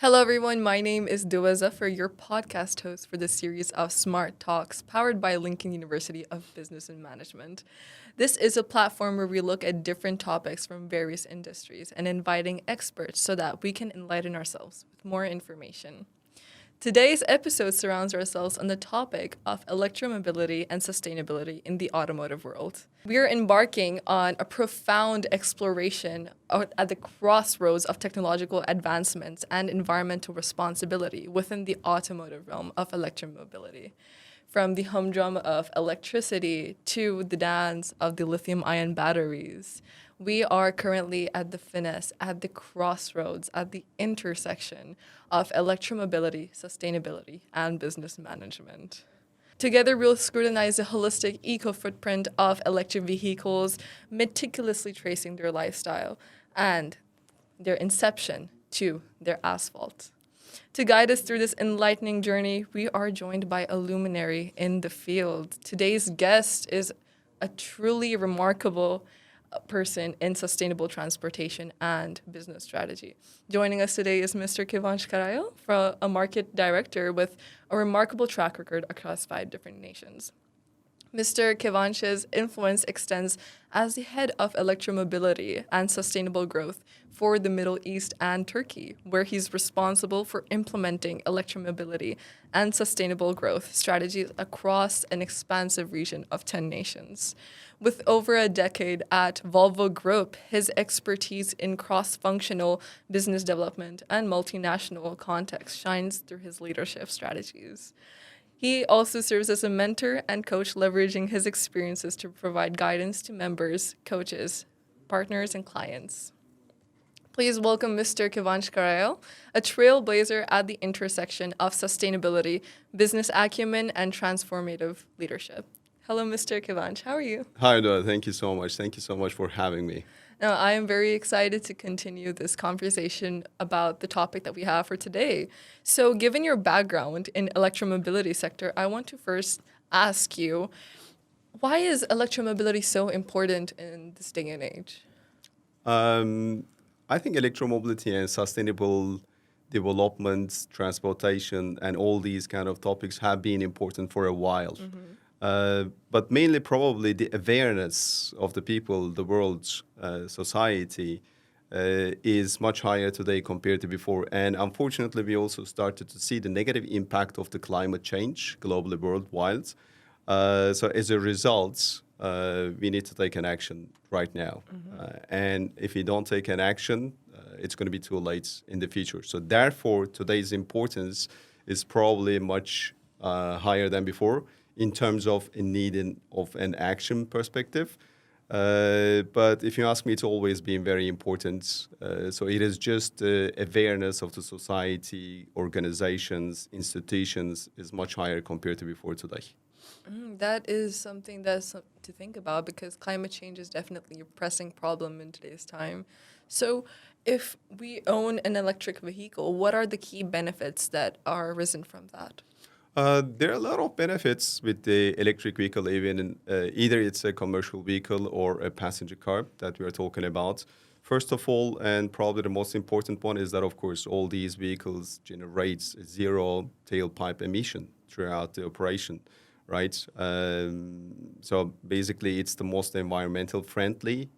Hello, everyone. My name is Dua Zafar, your podcast host for this series of Smart Talks powered by Lincoln University of Business and Management. This is a platform where we look at different topics from various industries and inviting experts so that we can enlighten ourselves with more information. Today's episode surrounds ourselves on the topic of electromobility and sustainability in the automotive world. We are embarking on a profound exploration at the crossroads of technological advancements and environmental responsibility within the automotive realm of electromobility. From the humdrum of electricity to the dance of the lithium ion batteries, we are currently at the finesse, at the crossroads, at the intersection of electromobility, sustainability, and business management. Together, we'll scrutinize the holistic eco footprint of electric vehicles, meticulously tracing their lifestyle and their inception to their asphalt. To guide us through this enlightening journey, we are joined by a luminary in the field. Today's guest is a truly remarkable person in sustainable transportation and business strategy. Joining us today is Mr. Kivanc Karayol, a market director with a remarkable track record across 5 different nations. Mr. Kivanc's influence extends as the head of electromobility and sustainable growth for the Middle East and Turkey, where he's responsible for implementing electromobility and sustainable growth strategies across an expansive region of 10 nations. With over a decade at Volvo Group, his expertise in cross-functional business development and multinational context shines through his leadership strategies. He also serves as a mentor and coach, leveraging his experiences to provide guidance to members, coaches, partners, and clients. Please welcome Mr. Kivanc Karayol, a trailblazer at the intersection of sustainability, business acumen, and transformative leadership. Hello, Mr. Kivanc. How are you? Hi, Noah. Thank you so much. Thank you so much for having me. Now, I am very excited to continue this conversation about the topic that we have for today. So, given your background in electromobility sector, I want to first ask you, why is electromobility so important in this day and age? I think electromobility and sustainable development, transportation, and all these kind of topics have been important for a while. But mainly, probably the awareness of the people, the world, society, is much higher today compared to before. And unfortunately, we also started to see the negative impact of the climate change globally, worldwide. So as a result, we need to take an action right now. And if we don't take an action, it's going to be too late in the future. So therefore, today's importance is probably much higher than before in terms of a need of an action perspective. But if you ask me, it's always been very important. So it is just awareness of the society, organizations, institutions is much higher compared to before today. That is something that's to think about because climate change is definitely a pressing problem in today's time. So, if we own an electric vehicle, what are the key benefits that are arisen from that? There are a lot of benefits with the electric vehicle, even either it's a commercial vehicle or a passenger car that we are talking about. First of all, and probably the most important one is that, of course, all these vehicles generate zero tailpipe emission throughout the operation, right? So basically, it's the most environmental friendly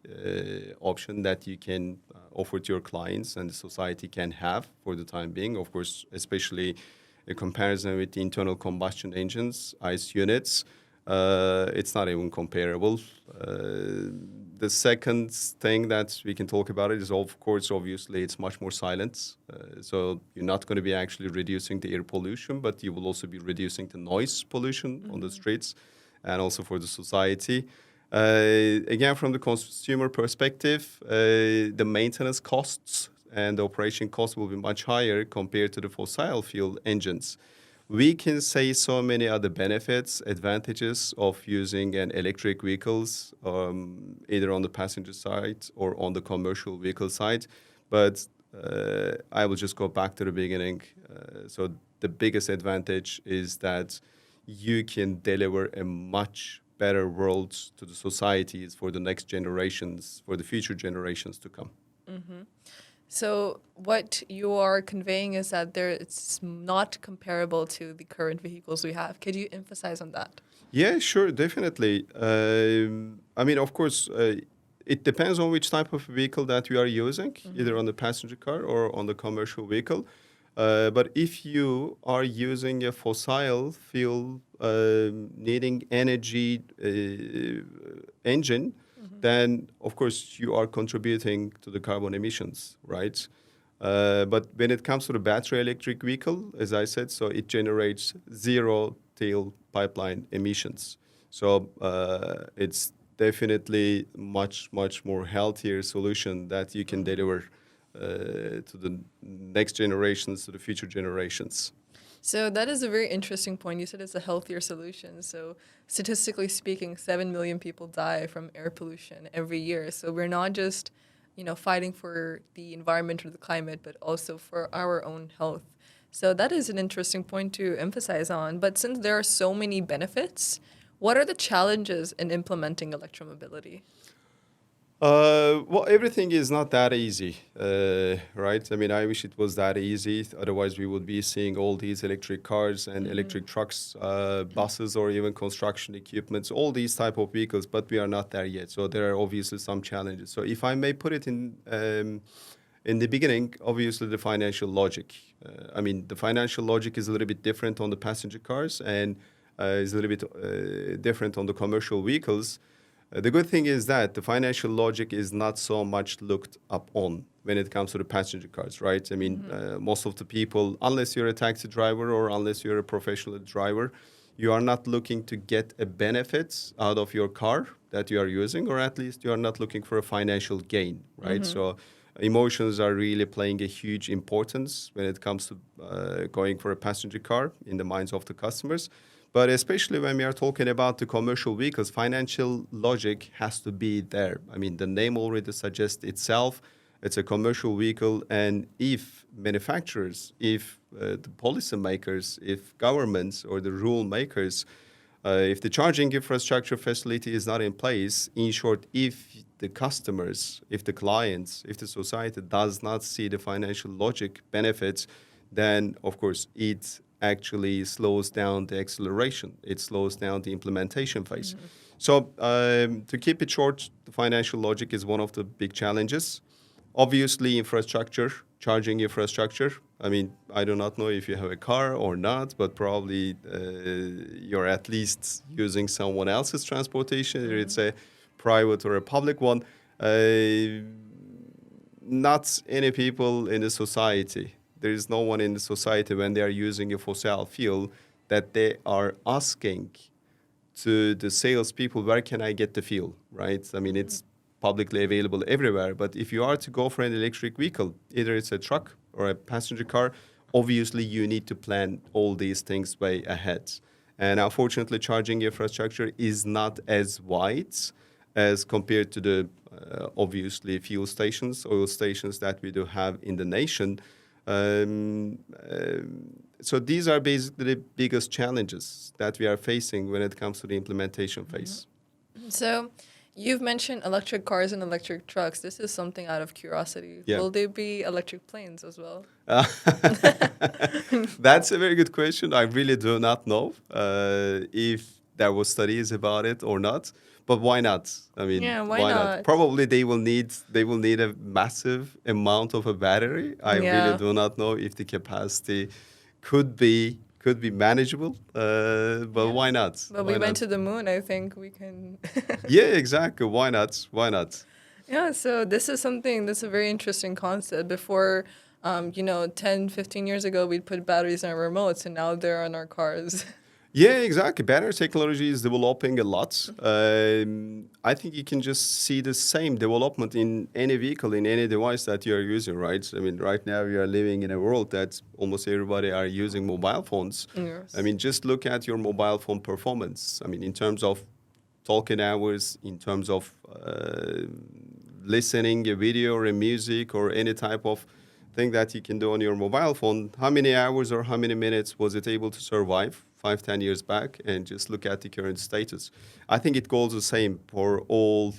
option that you can offer to your clients and the society can have for the time being. Of course, especially a comparison with the internal combustion engines, ICE units, it's not even comparable. The second thing that we can talk about it is, of course, obviously, it's much more silent. So you're not going to be actually reducing the air pollution, but you will also be reducing the noise pollution on the streets and also for the society. Again, from the consumer perspective, the maintenance costs and the operation cost will be much higher compared to the fossil fuel engines. We can say so many other benefits, advantages of using an electric vehicles, either on the passenger side or on the commercial vehicle side. But I will just go back to the beginning. So the biggest advantage is that you can deliver a much better world to the societies for the next generations, for the future generations to come. So what you are conveying is that it's not comparable to the current vehicles we have. Could you emphasize on that? Yeah, sure, definitely. I mean, of course, it depends on which type of vehicle that you are using, either on the passenger car or on the commercial vehicle. But if you are using a fossil fuel needing energy engine, then of course you are contributing to the carbon emissions, right? But when it comes to the battery electric vehicle, as I said, so it generates zero tail pipeline emissions. So it's definitely much more healthier solution that you can deliver to the next generations, to the future generations. So that is a very interesting point. You said it's a healthier solution. So statistically speaking, 7 million people die from air pollution every year. So we're not just, fighting for the environment or the climate, but also for our own health. So that is an interesting point to emphasize on. But since there are so many benefits, what are the challenges in implementing electromobility? Well, everything is not that easy, right? I mean, I wish it was that easy. Otherwise, we would be seeing all these electric cars and electric trucks, buses, or even construction equipments, all these type of vehicles. But we are not there yet. So there are obviously some challenges. So if I may put it in the beginning, obviously the financial logic. I mean, the financial logic is a little bit different on the passenger cars and is a little bit different on the commercial vehicles. The good thing is that the financial logic is not so much looked up on when it comes to the passenger cars, right? I mean, most of the people, unless you're a taxi driver or unless you're a professional driver, you are not looking to get a benefit out of your car that you are using, or at least you are not looking for a financial gain, right? So emotions are really playing a huge importance when it comes to going for a passenger car in the minds of the customers. But especially when we are talking about the commercial vehicles, financial logic has to be there. I mean, the name already suggests itself. It's a commercial vehicle, and if manufacturers, if the policymakers, if governments or the rule makers, if the charging infrastructure facility is not in place, in short, if the customers, if the clients, if the society does not see the financial logic benefits, then of course it actually slows down the acceleration. It slows down the implementation phase. So to keep it short, the financial logic is one of the big challenges. Obviously, infrastructure, charging infrastructure. I mean, I do not know if you have a car or not, but probably you're at least using someone else's transportation, or it's a private or a public one. Not any people in the society. There is no one in the society when they are using a fossil fuel that they are asking to the salespeople, where can I get the fuel, right? I mean, it's publicly available everywhere. But if you are to go for an electric vehicle, either it's a truck or a passenger car, obviously you need to plan all these things way ahead. And unfortunately, charging infrastructure is not as wide as compared to the obviously fuel stations, oil stations that we do have in the nation. So these are basically the biggest challenges that we are facing when it comes to the implementation phase. So you've mentioned electric cars and electric trucks. This is something out of curiosity. Yeah. Will there be electric planes as well? That's a very good question. I really do not know if there was studies about it or not. But why not? I mean, Yeah, why why not? not? Probably they will need a massive amount of a battery. I really Yeah. do not know if the capacity could be manageable. But Yeah. why not? But we Why went not? to the moon. I think we can. Yeah, exactly. Why not? Why not? Yeah, so this is something that's a very interesting concept. Before, 10, 15 years ago, we'd put batteries in our remotes, and now they're on our cars. Yeah, exactly. Battery technology is developing a lot. I think you can just see the same development in any vehicle, in any device that you are using, right? I mean, right now we are living in a world that almost everybody are using mobile phones. I Yes. mean, just look at your mobile phone performance. I mean, in terms of talking hours, in terms of listening a video or a music or any type of thing that you can do on your mobile phone, how many hours or how many minutes was it able to survive 5, 10 years back and just look at the current status. I think it goes the same for all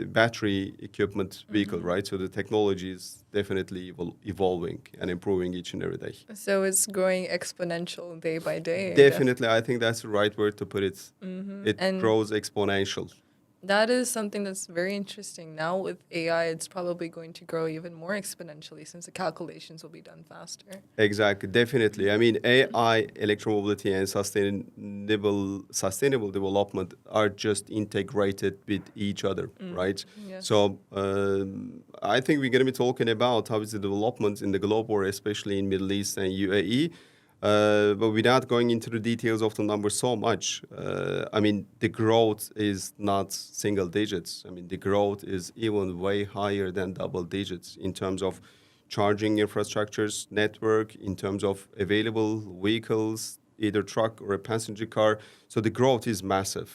battery equipment vehicle, right? So the technology is definitely evolving and improving each and every day. So it's growing exponential day by day, I guess. Definitely, I think that's the right word to put it. It And grows exponential. that is something that's very interesting. Now with AI, it's probably going to grow even more exponentially since the calculations will be done faster. Exactly, definitely. I mean, AI, electromobility, and sustainable development are just integrated with each other, right? Yes. So I think we're going to be talking about how is the development in the globe, or especially in Middle East and UAE. But without going into the details of the numbers so much, I mean, the growth is not single digits. I mean, the growth is even way higher than double digits in terms of charging infrastructures, network, in terms of available vehicles, either truck or a passenger car. So the growth is massive.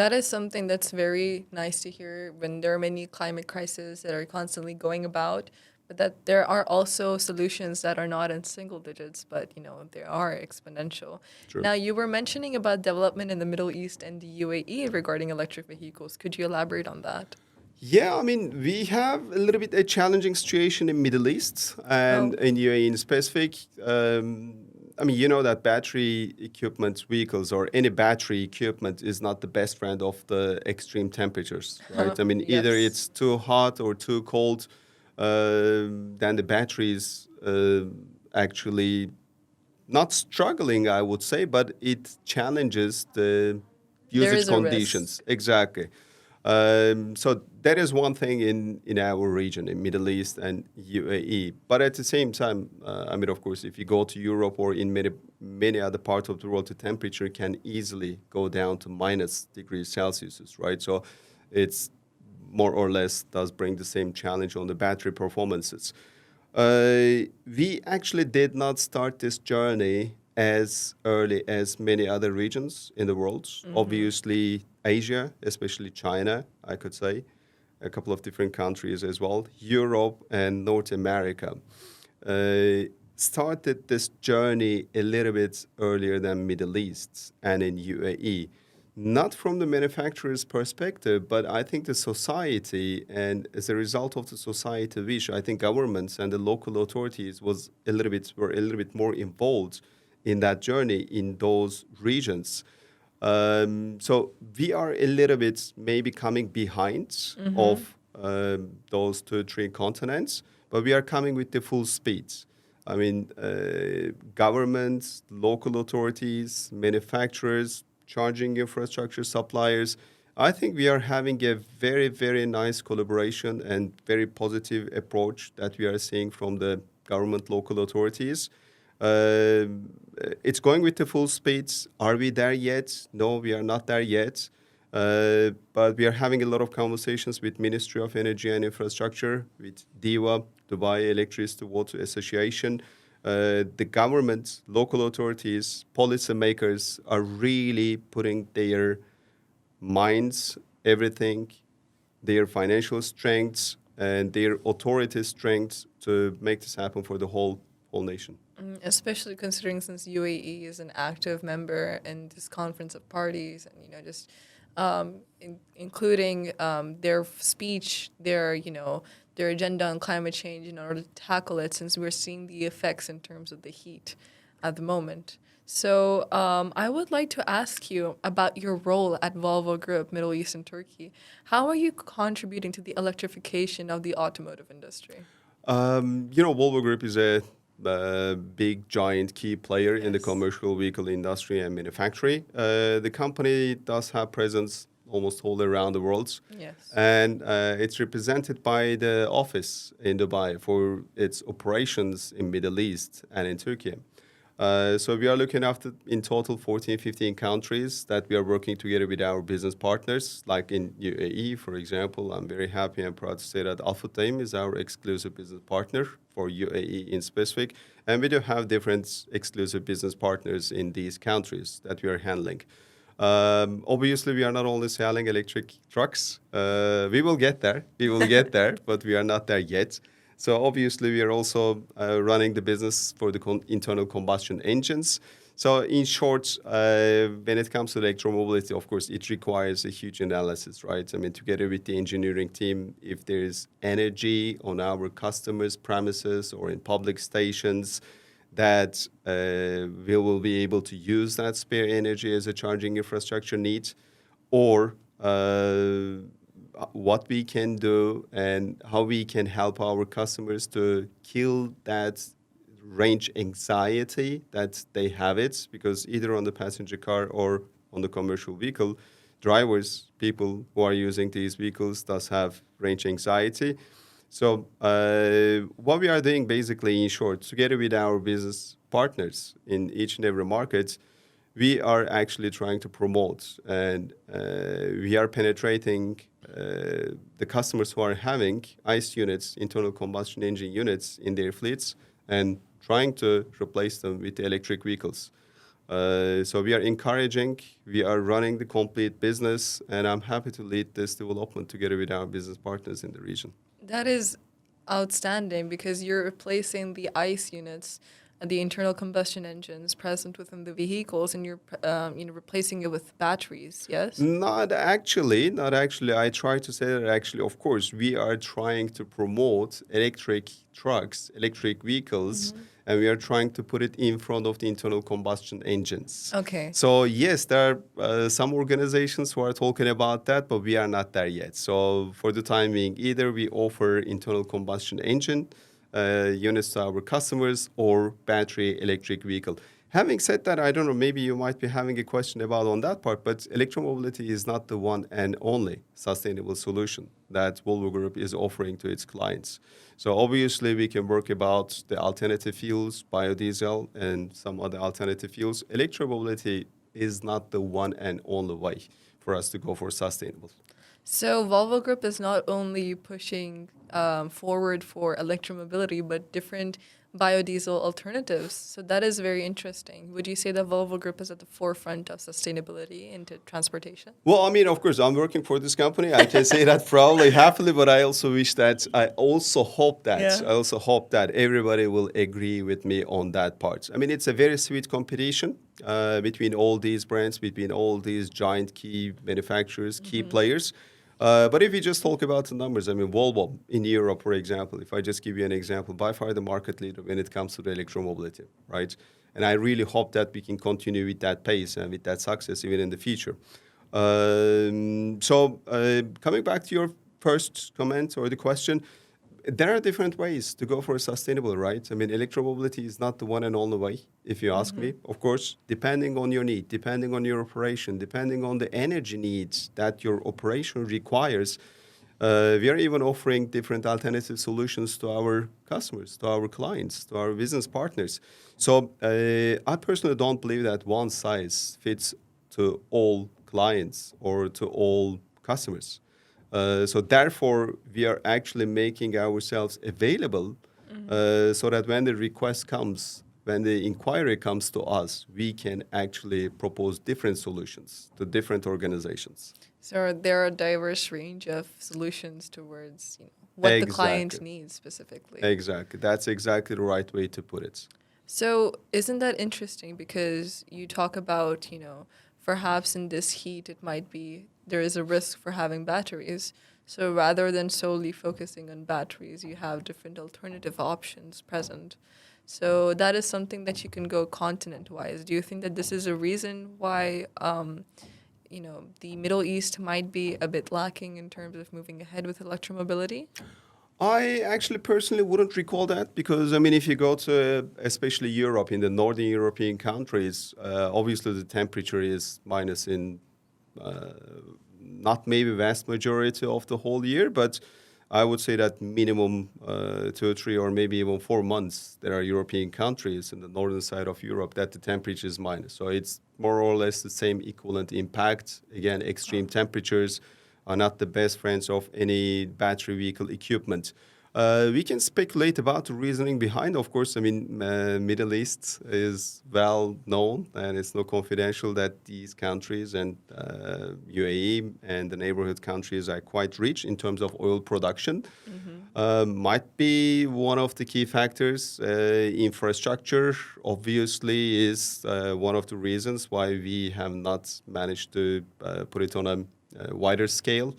That is something that's very nice to hear when there are many climate crises that are constantly going about, but that there are also solutions that are not in single digits, but they are exponential. True. Now, you were mentioning about development in the Middle East and the UAE regarding electric vehicles. Could you elaborate on that? Yeah, I mean, we have a little bit a challenging situation in Middle East and Oh, in UAE in specific. I mean, you know that battery equipment vehicles or any battery equipment is not the best friend of the extreme temperatures, right? I mean, either yes. it's too hot or too cold, then the batteries actually not struggling, I would say, but it challenges the There usage is a risk. conditions. Exactly. So that is one thing in our region, in Middle East and UAE. But at the same time, I mean, of course, if you go to Europe or in many other parts of the world, the temperature can easily go down to minus degrees Celsius, right? So it's more or less does bring the same challenge on the battery performances. We actually did not start this journey as early as many other regions in the world. Obviously, Asia, especially China, I could say, a couple of different countries as well, Europe and North America. Started this journey a little bit earlier than Middle East and in UAE. Not from the manufacturer's perspective, but I think the society, and as a result of the society wish, I think governments and the local authorities were a little bit more involved in that journey in those regions. So we are a little bit maybe coming behind of those 2, 3 continents, but we are coming with the full speed. I mean, governments, local authorities, manufacturers, charging infrastructure suppliers. I think we are having a very, very nice collaboration and very positive approach that we are seeing from the government, local authorities. It's going with the full speeds. Are we there yet? No, we are not there yet. But we are having a lot of conversations with Ministry of Energy and Infrastructure, with DEWA, Dubai Electricity Water Association. The government, local authorities, policymakers are really putting their minds, everything, their financial strengths, and their authority strengths to make this happen for the whole nation. Especially considering since UAE is an active member in this conference of parties, and just including their speech, their agenda on climate change in order to tackle it, since we're seeing the effects in terms of the heat at the moment. So I would like to ask you about your role at Volvo Group, Middle East and Turkey. How are you contributing to the electrification of the automotive industry? Volvo Group is a big, giant, key player in the Yes. commercial vehicle industry and manufacturing. The company does have presence almost all around the world, Yes. and it's represented by the office in Dubai for its operations in Middle East and in Turkey. So we are looking after in total 14, 15 countries that we are working together with our business partners. Like in UAE, for example, I'm very happy and proud to say that Alphatame is our exclusive business partner for UAE in specific. And we do have different exclusive business partners in these countries that we are handling. Obviously, we are not only selling electric trucks. We will get there. We will get there, but we are not there yet. So obviously, we are also running the business for the internal combustion engines. So in short, when it comes to electromobility, of course, it requires a huge analysis, right? I mean, together with the engineering team, if there is energy on our customers' premises or in public stations, that we will be able to use that spare energy as a charging infrastructure need, or what we can do and how we can help our customers to kill that range anxiety that they have it, because either on the passenger car or on the commercial vehicle, drivers, people who are using these vehicles does have range anxiety. So what we are doing basically, in short, together with our business partners in each and every market, we are actually trying to promote, and we are penetrating the customers who are having ICE units, internal combustion engine units in their fleets, and trying to replace them with electric vehicles. So we are encouraging, we are running the complete business, and I'm happy to lead this development together with our business partners in the region. That is outstanding because you're replacing the ICE units and the internal combustion engines present within the vehicles, and you're replacing it with batteries. Yes. Not actually, not actually. I try to say that actually, of course, we are trying to promote electric trucks, electric vehicles, and we are trying to put it in front of the internal combustion engines. Okay. So yes, there are some organizations who are talking about that, but we are not there yet. So for the time being, either we offer internal combustion engine units to our customers or battery electric vehicle. Having said that, I don't know, maybe you might be having a question about on that part, but electromobility is not the one and only sustainable solution that Volvo Group is offering to its clients. So obviously we can work about the alternative fuels, biodiesel, and some other alternative fuels. Electromobility is not the one and only way for us to go for sustainable. So Volvo Group is not only pushing forward for electromobility, but different biodiesel alternatives. So that is very interesting. Would you say that Volvo Group is at the forefront of sustainability into transportation? Well, I mean, of course, I'm working for this company. I can say that probably happily, but I also wish that, I also hope that everybody will agree with me on that part. I mean, it's a very sweet competition between all these brands, between all these giant key manufacturers, key players. But if you just talk about the numbers, I mean, Volvo in Europe, for example, if I just give you an example, by far the market leader when it comes to the electromobility, right? And I really hope that we can continue with that pace and with that success even in the future. Coming back to your first comment or the question, there are different ways to go for sustainable, right? I mean, electromobility is not the one and only way, if you ask me. Of course, depending on your need, depending on your operation, depending on the energy needs that your operation requires, we are even offering different alternative solutions to our customers, to our clients, to our business partners. So I personally don't believe that one size fits to all clients or to all customers. So therefore, we are actually making ourselves available so that when the request comes, when the inquiry comes to us, we can actually propose different solutions to different organizations. So there are a diverse range of solutions towards what the client needs specifically. Exactly. That's exactly the right way to put it. So isn't that interesting? Because you talk about, perhaps in this heat, it might be there is a risk for having batteries. So rather than solely focusing on batteries, you have different alternative options present. So that is something that you can go continent-wise. Do you think that this is a reason why, the Middle East might be a bit lacking in terms of moving ahead with electromobility? I actually personally wouldn't recall that because, I mean, if you go to especially Europe, in the northern European countries, obviously the temperature is minus in not maybe vast majority of the whole year, but I would say that minimum 2 or 3 or maybe even 4 months, there are European countries in the northern side of Europe that the temperature is minus. So it's more or less the same equivalent impact. Again, extreme temperatures are not the best friends of any battery vehicle equipment. We can speculate about the reasoning behind. Of course, I mean, Middle East is well known, and it's no confidential that these countries and UAE and the neighborhood countries are quite rich in terms of oil production. Might be one of the key factors. Infrastructure, obviously, is one of the reasons why we have not managed to put it on a wider scale.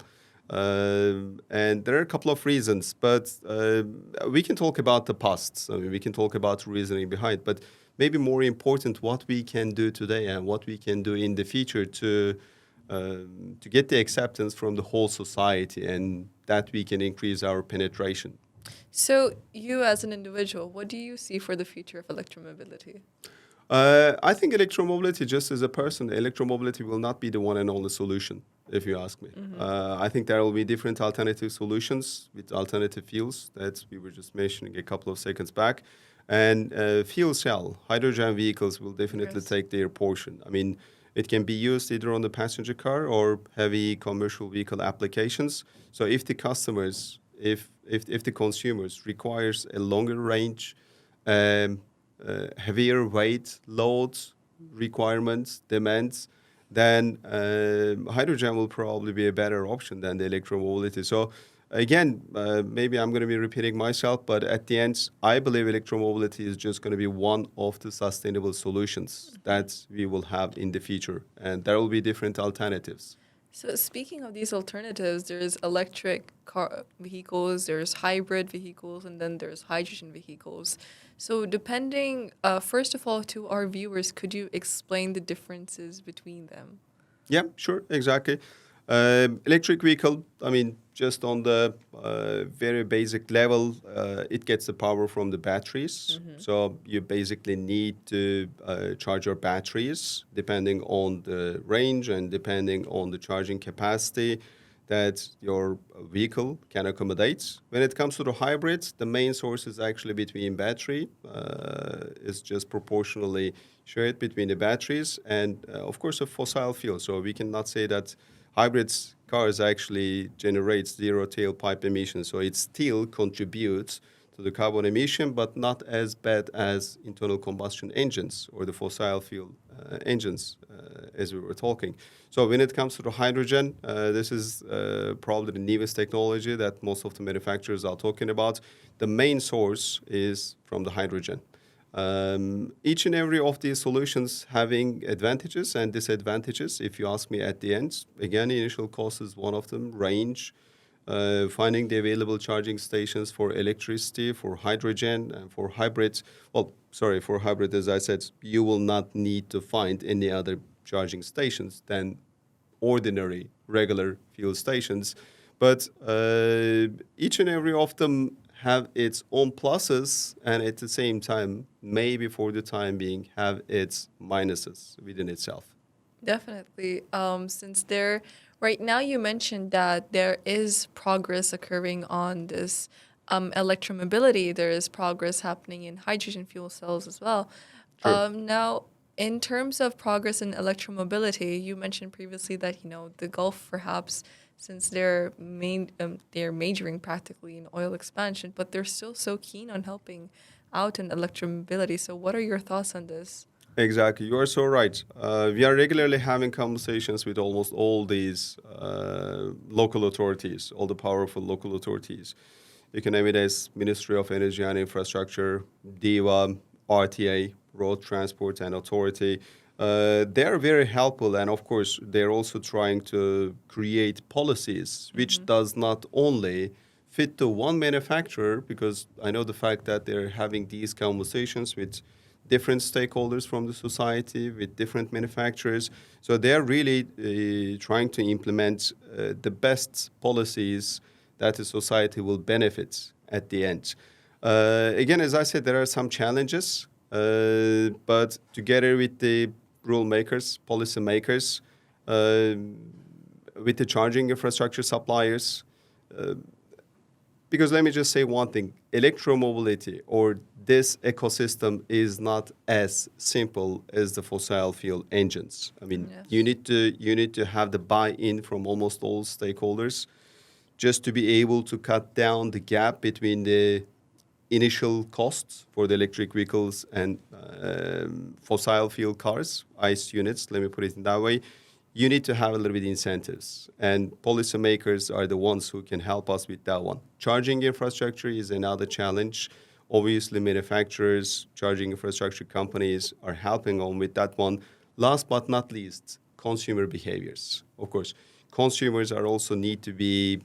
And there are a couple of reasons, but we can talk about the past. I mean, we can talk about reasoning behind, but maybe more important, what we can do today and what we can do in the future to get the acceptance from the whole society, and that we can increase our penetration. So, you as an individual, what do you see for the future of electromobility? I think electromobility, just as a person, electromobility will not be the one and only solution, if you ask me. I think there will be different alternative solutions with alternative fuels that we were just mentioning a couple of seconds back. And fuel cell, hydrogen vehicles will definitely Yes. take their portion. I mean, it can be used either on the passenger car or heavy commercial vehicle applications. So if the customers, if the consumers requires a longer range, um, heavier weight, loads, requirements, demands, then hydrogen will probably be a better option than the electromobility. So again, maybe I'm going to be repeating myself, but at the end, I believe electromobility is just going to be one of the sustainable solutions that we will have in the future, and there will be different alternatives. So, speaking of these alternatives, there's electric car vehicles, there's hybrid vehicles, and then there's hydrogen vehicles. So, depending, first of all, to our viewers, could you explain the differences between them? Yeah, sure, exactly. Electric vehicle, I mean, just on the very basic level, it gets the power from the batteries. So you basically need to charge your batteries depending on the range and depending on the charging capacity that your vehicle can accommodate. When it comes to the hybrids, the main source is actually between battery. It's just proportionally shared between the batteries and, of course, a fossil fuel. So we cannot say that hybrids cars actually generate zero tailpipe emissions. So it still contributes to the carbon emission, but not as bad as internal combustion engines or the fossil fuel engines, as we were talking. So when it comes to the hydrogen, this is probably the newest technology that most of the manufacturers are talking about. The main source is from the hydrogen. Each and every of these solutions having advantages and disadvantages. If you ask me at the end, again, initial cost is one of them. Range, finding the available charging stations for electricity, for hydrogen, and for hybrids. Well, sorry, for hybrid, as I said, you will not need to find any other charging stations than ordinary, regular fuel stations. But each and every of them have its own pluses and at the same time, maybe for the time being, have its minuses within itself. Definitely. Since there, right now you mentioned that there is progress occurring on this electromobility. There is progress happening in hydrogen fuel cells as well. True. Now, in terms of progress in electromobility, you mentioned previously that the Gulf, perhaps, since they're majoring practically in oil expansion, but they're still so keen on helping out in electromobility. So, what are your thoughts on this? Exactly, you are so right. We are regularly having conversations with almost all these local authorities, all the powerful local authorities. You can name it as Ministry of Energy and Infrastructure, DEWA, RTA, Road Transport and Authority. They are very helpful, and of course, they're also trying to create policies which does not only fit to one manufacturer, because I know the fact that they're having these conversations with different stakeholders from the society, with different manufacturers. So they're really trying to implement the best policies that the society will benefit at the end. Again, as I said, there are some challenges, but together with the rule makers, policy makers, uh, with the charging infrastructure suppliers, because let me just say one thing, electromobility or this ecosystem is not as simple as the fossil fuel engines. I mean, you Yes. need to you need to have the buy-in from almost all stakeholders just to be able to cut down the gap between the initial costs for the electric vehicles and fossil fuel cars, ICE units, let me put it in that way. you need to have a little bit incentives. And policymakers are the ones who can help us with that one. Charging infrastructure is another challenge. Obviously, manufacturers, charging infrastructure companies are helping on with that one. Last but not least, consumer behaviors. Of course, consumers are also need to be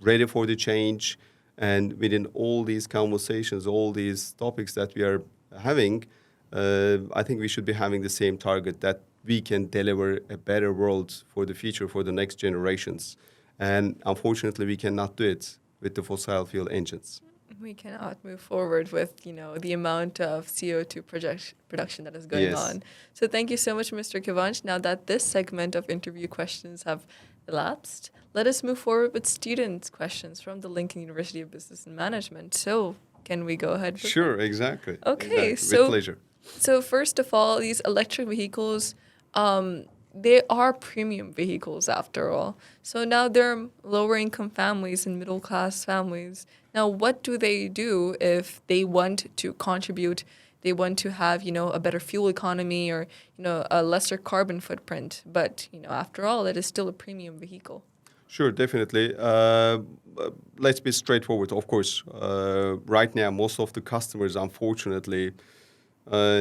ready for the change. And within all these conversations, all these topics that we are having, I think we should be having the same target that we can deliver a better world for the future, for the next generations. And unfortunately, we cannot do it with the fossil fuel engines. We cannot move forward with, the amount of CO2 production that is going Yes. on. So thank you so much, Mr. Kivanc. Now that this segment of interview questions have elapsed, let us move forward with students' questions from the Lincoln University of Business and Management. So can we go ahead with Sure, exactly. Okay, Exactly. With pleasure. so first of all, these electric vehicles, they are premium vehicles after all. So now they're lower income families and middle class families. Now, what do they do if they want to contribute? They want to have, a better fuel economy or, a lesser carbon footprint. But, after all, it is still a premium vehicle. Sure, definitely. Let's be straightforward. Of course, right now, most of the customers, unfortunately,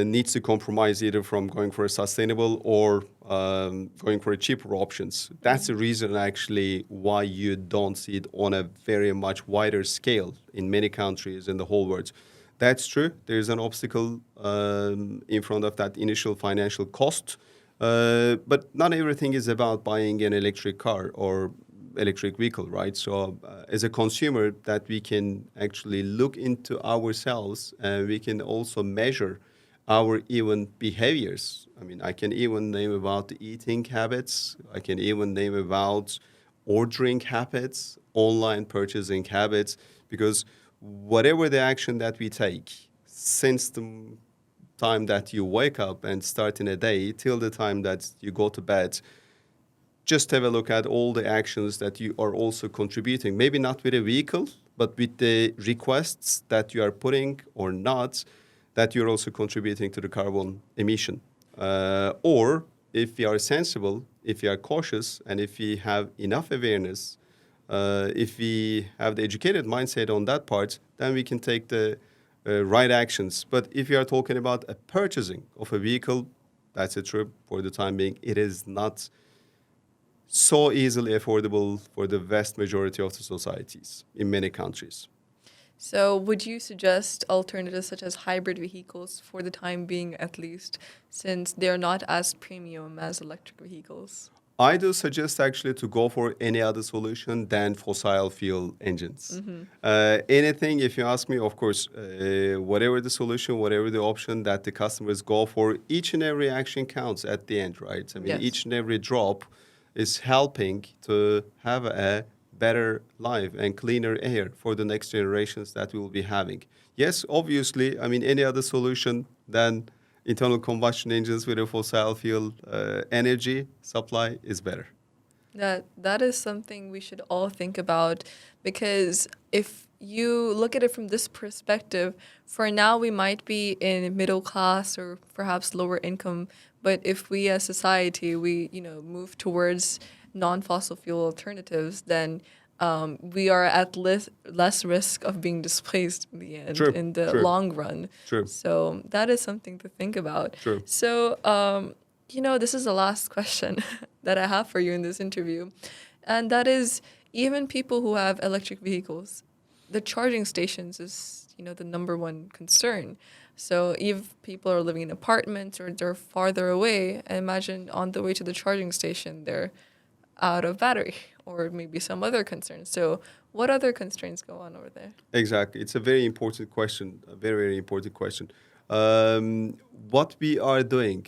needs to compromise either from going for a sustainable or going for a cheaper options. That's the reason actually why you don't see it on a very much wider scale in many countries in the whole world. That's true. There's an obstacle in front of that initial financial cost. But not everything is about buying an electric car or electric vehicle, right? So as a consumer, that we can actually look into ourselves and we can also measure our even behaviors. I mean, I can even name about the eating habits. I can even name about ordering habits, online purchasing habits, because whatever the action that we take since the time that you wake up and start in a day till the time that you go to bed, just have a look at all the actions that you are also contributing. Maybe not with a vehicle, but with the requests that you are putting or not, that you're also contributing to the carbon emission. Or if we are sensible, if we are cautious, and if we have enough awareness, if we have the educated mindset on that part, then we can take the right actions. But if you are talking about a purchasing of a vehicle, that's a true for the time being. It is not so easily affordable for the vast majority of the societies in many countries. So would you suggest alternatives such as hybrid vehicles for the time being, at least, since they're not as premium as electric vehicles? I do suggest actually to go for any other solution than fossil fuel engines. Anything, if you ask me, of course, whatever the solution, whatever the option that the customers go for, each and every action counts at the end, right? I mean, Yes. each and every drop is helping to have a better life and cleaner air for the next generations that we will be having. Yes, obviously, I mean, any other solution than internal combustion engines with a fossil fuel energy supply is better. That is something we should all think about, because if you look at it from this perspective, for now we might be in middle class or perhaps lower income, but if we as society we move towards non-fossil fuel alternatives, then we are at less risk of being displaced in the end, True, in the true, long run. true, So that is something to think about. true. So, this is the last question that I have for you in this interview. And that is, even people who have electric vehicles, the charging stations is, the number one concern. So if people are living in apartments or they're farther away, I imagine on the way to the charging station, they're out of battery or maybe some other concerns. So what other constraints go on over there? Exactly. It's a very important question, a very, very important question. What we are doing,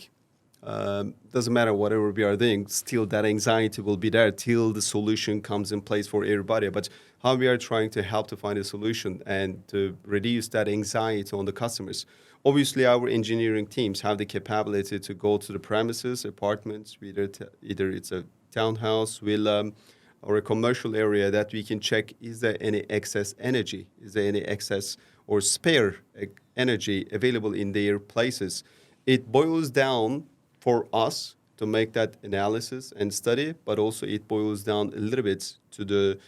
doesn't matter whatever we are doing, still that anxiety will be there till the solution comes in place for everybody. But how we are trying to help to find a solution and to reduce that anxiety on the customers. Obviously, our engineering teams have the capability to go to the premises, apartments, either it's a townhouse, villa, or a commercial area that we can check, is there any excess energy? Is there any excess or spare energy available in their places? It boils down for us to make that analysis and study, but also it boils down a little bit to the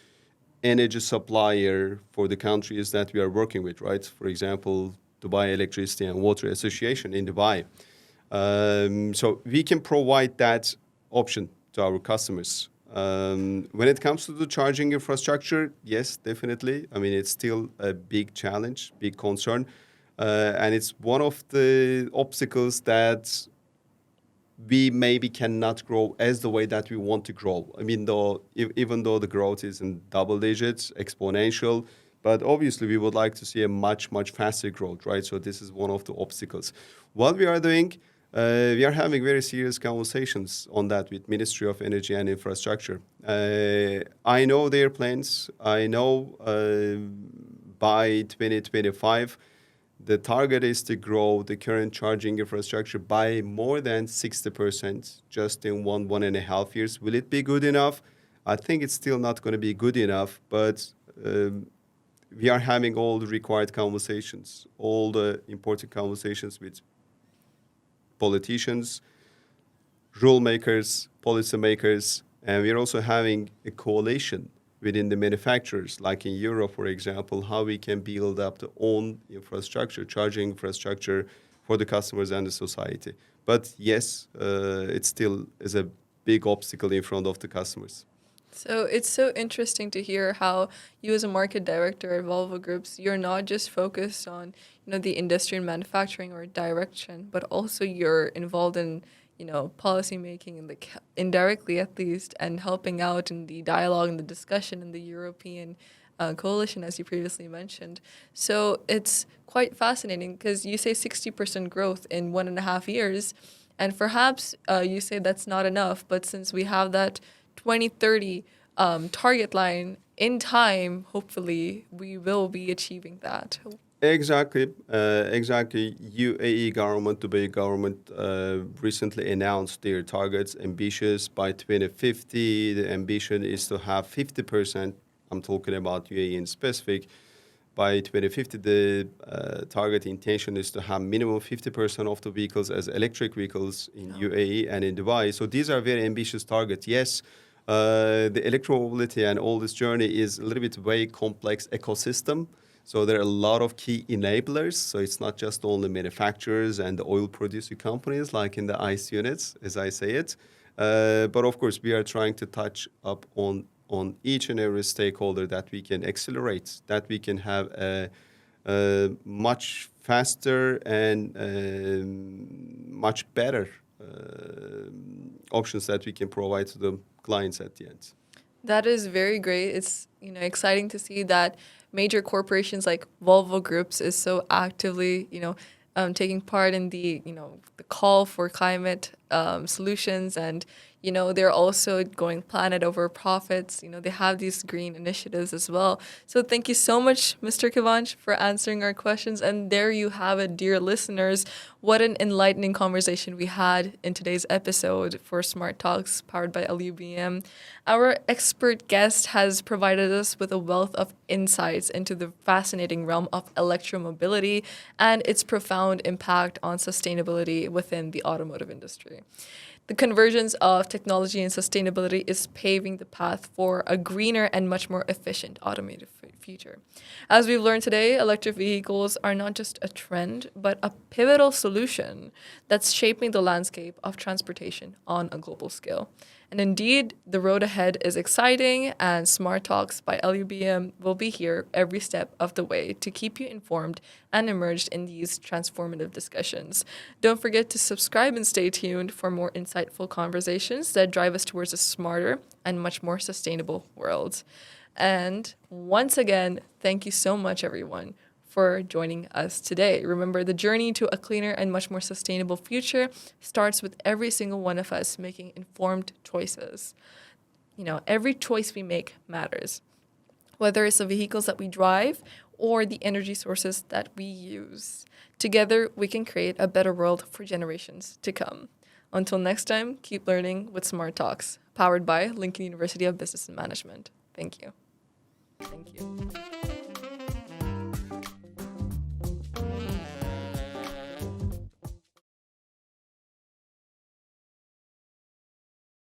energy supplier for the countries that we are working with, right? For example, Dubai Electricity and Water Association in Dubai. So we can provide that option to our customers. When it comes to the charging infrastructure, yes, definitely. I mean, it's still a big challenge, big concern. And it's one of the obstacles that we maybe cannot grow as the way that we want to grow. I mean, even though the growth is in double digits, exponential, but obviously we would like to see a much, much faster growth, right? So this is one of the obstacles. What we are doing, we are having very serious conversations on that with Ministry of Energy and Infrastructure. I know their plans. I know by 2025, the target is to grow the current charging infrastructure by more than 60% just in 1.5 years. Will it be good enough? I think it's still not going to be good enough, but we are having all the required conversations, all the important conversations with politicians, rule makers, policymakers, and we're also having a coalition within the manufacturers, like in Europe, for example, how we can build up the own infrastructure, charging infrastructure for the customers and the society. But yes, it still is a big obstacle in front of the customers. So it's so interesting to hear how you as a market director at Volvo Groups, you're not just focused on, the industry and manufacturing or direction, but also you're involved in, policy making and indirectly at least, and helping out in the dialogue and the discussion in the European coalition, as you previously mentioned. So it's quite fascinating because you say 60% growth in 1.5 years, and perhaps you say that's not enough, but since we have that 2030 target line in time, hopefully we will be achieving that. Exactly. UAE government, Dubai government recently announced their targets, ambitious by 2050. The ambition is to have 50%. I'm talking about UAE in specific. By 2050, the target intention is to have minimum 50% of the vehicles as electric vehicles in UAE and in Dubai. So these are very ambitious targets. Yes, the electromobility and all this journey is a little bit very complex ecosystem. So there are a lot of key enablers. So it's not just only manufacturers and the oil producing companies like in the ICE units, as I say it. But of course, we are trying to touch up on each and every stakeholder that we can accelerate, that we can have a much faster and much better options that we can provide to the clients at the end. That is very great. It's exciting to see that major corporations like Volvo Groups is so actively taking part in the the call for climate solutions, and they're also going planet over profits. They have these green initiatives as well. So thank you so much, Mr. Kivanc, for answering our questions. And there you have it, dear listeners. What an enlightening conversation we had in today's episode for Smart Talks powered by LUBM. Our expert guest has provided us with a wealth of insights into the fascinating realm of electromobility and its profound impact on sustainability within the automotive industry. The convergence of technology and sustainability is paving the path for a greener and much more efficient automotive future. As we've learned today, electric vehicles are not just a trend, but a pivotal solution that's shaping the landscape of transportation on a global scale. And indeed, the road ahead is exciting, and Smart Talks by LUBM will be here every step of the way to keep you informed and immersed in these transformative discussions. Don't forget to subscribe and stay tuned for more insightful conversations that drive us towards a smarter and much more sustainable world. And once again, thank you so much, everyone, for joining us today. Remember, the journey to a cleaner and much more sustainable future starts with every single one of us making informed choices. Every choice we make matters, whether it's the vehicles that we drive or the energy sources that we use. Together, we can create a better world for generations to come. Until next time, keep learning with Smart Talks, powered by Lincoln University of Business and Management. Thank you. Thank you.